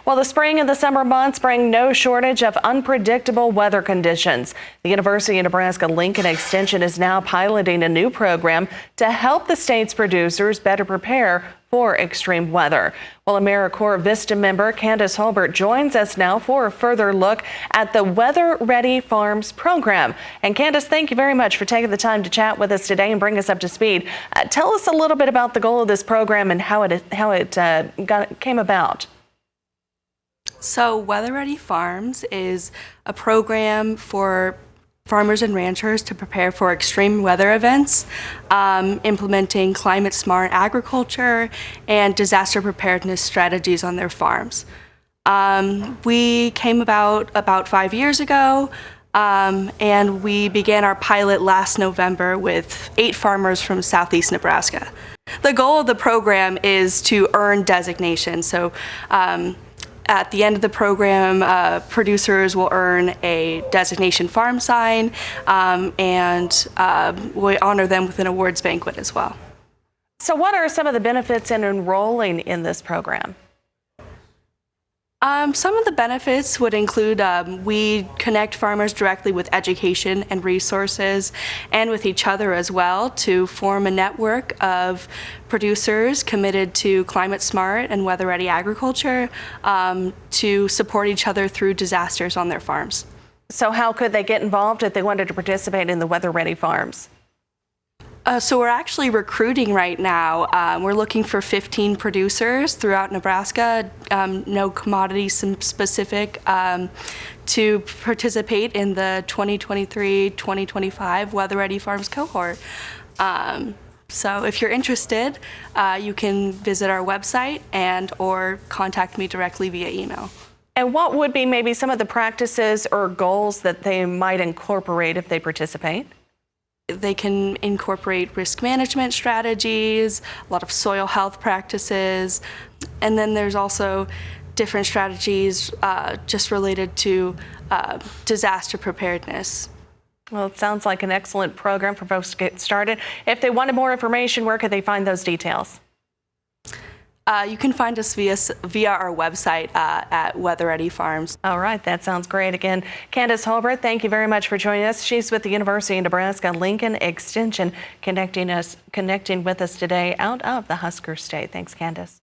Well, the spring and the summer months bring no shortage of unpredictable weather conditions. The University of Nebraska Lincoln Extension is now piloting a new program to help the state's producers better prepare for extreme weather. Well, AmeriCorps Vista member Candace Hulbert joins us now for a further look at the Weather Ready Farms program. And Candace, thank you very much for taking the time to chat with us today and bring us up to speed. Tell us a little bit about the goal of this program and how it came about. So Weather Ready Farms is a program for farmers and ranchers to prepare for extreme weather events, implementing climate-smart agriculture and disaster preparedness strategies on their farms. We came about 5 years ago, and we began our pilot last November with 8 farmers from southeast Nebraska. The goal of the program is to earn designation. So at the end of the program, producers will earn a designation farm sign, and we honor them with an awards banquet as well. So what are some of the benefits in enrolling in this program? Some of the benefits would include we connect farmers directly with education and resources and with each other as well to form a network of producers committed to climate smart and weather ready agriculture to support each other through disasters on their farms. So how could they get involved if they wanted to participate in the Weather Ready Farms? So we're actually recruiting right now. We're looking for 15 producers throughout Nebraska, no commodity specific, to participate in the 2023-2025 Weather Ready Farms cohort. So if you're interested, you can visit our website or contact me directly via email. And what would be maybe some of the practices or goals that they might incorporate if they participate? They can incorporate risk management strategies, a lot of soil health practices, and then there's also different strategies just related to disaster preparedness. Well, it sounds like an excellent program for folks to get started. If they wanted more information, where could they find those details? You can find us via our website at Weather Ready Farms. All right, that sounds great. Again, Candace Hulbert, thank you very much for joining us. She's with the University of Nebraska Lincoln Extension, connecting with us today out of the Husker State. Thanks, Candace.